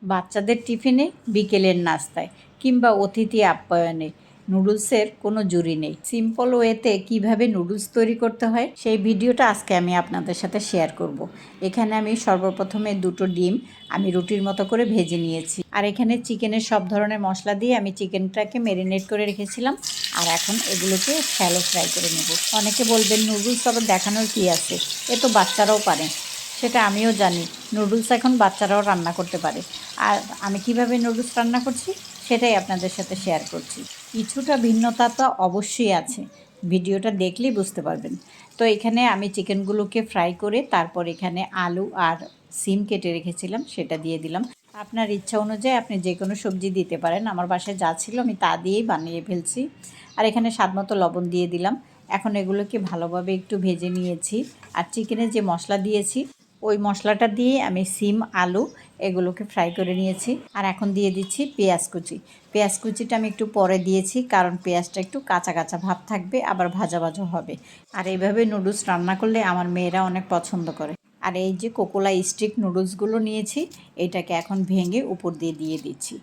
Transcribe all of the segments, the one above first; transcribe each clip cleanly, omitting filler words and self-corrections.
বাচ্চাদের টিফিনে, বিকেলের নাস্তায় কিংবা অতিথি আপ্যায়নে নুডলসের কোনো জুড়ি নেই। সিম্পল ওয়েতে কিভাবে নুডলস তৈরি করতে হয় সেই ভিডিওটা আজকে আমি আপনাদের সাথে শেয়ার করব। এখানে আমি সর্বপ্রথমে 2টো ডিম আমি রুটির মতো করে ভেজে নিয়েছি। আর এখানে চিকেনের সব ধরনের মশলা দিয়ে আমি চিকেনটাকে ম্যারিনেট করে রেখেছিলাম। আর এখন এগুলোকে শ্যালো ফ্রাই করে নেব। অনেকে বলবেন নুডলস আবার দেখানোর কী আছে, এ তো বাচ্চারাও পারে। সেটা আমিও জানি, নুডলস এখন বাচ্চারাও রান্না করতে পারে। আর আমি কিভাবে নুডলস রান্না করছি সেটাই আপনাদের সাথে শেয়ার করছি। কিছুটা ভিন্নতা তো অবশ্যই আছে, ভিডিওটা দেখলেই বুঝতে পারবেন। তো এখানে আমি চিকেনগুলোকে ফ্রাই করে তারপর এখানে আলু আর সিম কেটে রেখেছিলাম সেটা দিয়ে দিলাম। আপনার ইচ্ছা অনুযায়ী আপনি যে কোনো সবজি দিতে পারেন। আমার বাসায় যা ছিল আমি তা দিয়েই বানিয়ে ফেলছি। আর এখানে স্বাদমতো লবণ দিয়ে দিলাম। এখন এগুলোকে ভালোভাবে একটু ভেজে নিয়েছি। আর চিকেনে যে মশলা দিয়েছি ওই মশলাটা দিয়ে আমি সিম আলু এগুলোকে ফ্রাই করে নিয়েছি। আর এখন দিয়ে দিচ্ছি পেঁয়াজ কুচি। পেঁয়াজ কুচিটা আমি একটু পরে দিয়েছি, কারণ পেঁয়াজটা একটু কাঁচা কাঁচা ভাব থাকবে, আবার ভাজা ভাজা হবে। আর এইভাবে নুডলস রান্না করলে আমার মেয়েরা অনেক পছন্দ করে। আর এই যে কোকোলা স্টিক নুডলসগুলো নিয়েছি, এটাকে এখন ভেঙে উপর দিয়ে দিয়ে দিচ্ছি।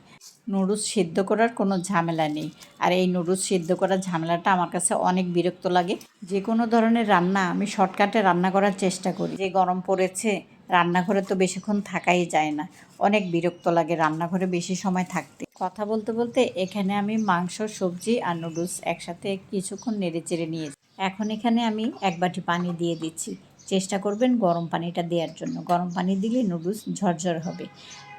নুডলস সিদ্ধ করার কোনো ঝামেলা নেই। আর এই নুডলস সিদ্ধ করার ঝামেলাটা আমার কাছে অনেক বিরক্ত লাগে। যে কোনো ধরনের রান্না আমি শর্টকাটে রান্না করার চেষ্টা করি। যে গরম পড়েছে, রান্নাঘরে তো বেশিক্ষণ থাকাই যায় না, অনেক বিরক্ত লাগে রান্নাঘরে বেশি সময় থাকতে। কথা বলতে বলতে এখানে আমি মাংস, সবজি আর নুডলস একসাথে কিছুক্ষণ নেড়ে চেড়ে নিয়েছি। এখন এখানে আমি 1 বাটি পানি দিয়ে দিচ্ছি। চেষ্টা করবেন গরম পানিটা দেওয়ার জন্য, গরম পানি দিলে নুডলস ঝরঝর হবে।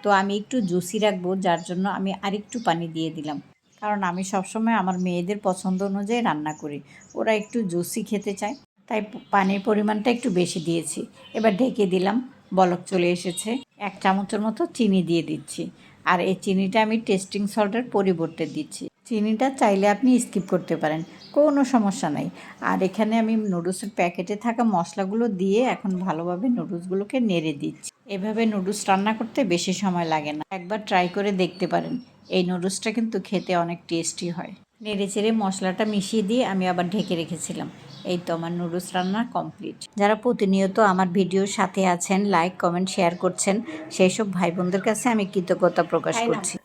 তো আমি একটু জুসি রাখবো, যার জন্য আমি আরেকটু পানি দিয়ে দিলাম। কারণ আমি সবসময় আমার মেয়েদের পছন্দ অনুযায়ী রান্না করি, ওরা একটু জুসি খেতে চায়, তাই পানির পরিমাণটা একটু বেশি দিয়েছি। এবার ঢেকে দিলাম, বলক চলে এসেছে। 1 চামচের মতো চিনি দিয়ে দিচ্ছি। আর এই চিনিটা আমি টেস্টিং সল্টের পরিবর্তে দিচ্ছি। চিনিটা চাইলে আপনি স্কিপ করতে পারেন, কোনো সমস্যা নাই। আর এখানে আমি নুডলসের প্যাকেটে থাকা মশলাগুলো দিয়ে এখন ভালোভাবে নুডলসগুলোকে নেড়ে দিচ্ছি। এভাবে নুডলস রান্না করতে বেশি সময় লাগে না, একবার ট্রাই করে দেখতে পারেন। এই নুডলসটা কিন্তু খেতে অনেক টেস্টি হয়। নেড়ে চেড়ে মশলাটা মিশিয়ে দিয়ে আমি আবার ঢেকে রেখেছিলাম। এই তো আমার নুডলস রান্না কমপ্লিট। যারা প্রতিনিয়ত আমার ভিডিওর সাথে আছেন, লাইক কমেন্ট শেয়ার করছেন, সেই সব ভাই বোনদের কাছে আমি কৃতজ্ঞতা প্রকাশ করছি।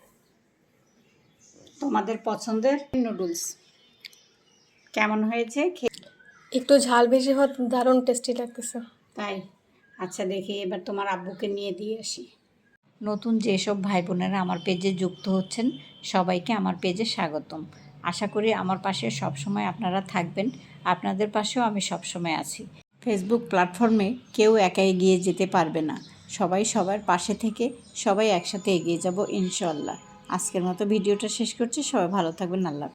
তোমাদের পছন্দের নুডলস কেমন হয়েছে? একটু ঝাল বেশি হওয়া দারুণ টেস্টি লাগতেছে। তাই? আচ্ছা, দেখি এবার তোমার আব্বুকে নিয়ে দিয়ে আসি। নতুন যেসব ভাই বোনেরা আমার পেজে যুক্ত হচ্ছেন, সবাইকে আমার পেজে স্বাগতম। আশা করি আমার পাশে সবসময় আপনারা থাকবেন, আপনাদের পাশেও আমি সবসময় আছি। ফেসবুক প্ল্যাটফর্মে কেউ একা এগিয়ে যেতে পারবে না, সবাই সবার পাশে থেকে সবাই একসাথে এগিয়ে যাব ইনশাআল্লাহ। আজকের মতো ভিডিওটা শেষ করছি, সবাই ভালো থাকবেন, আল্লাহ।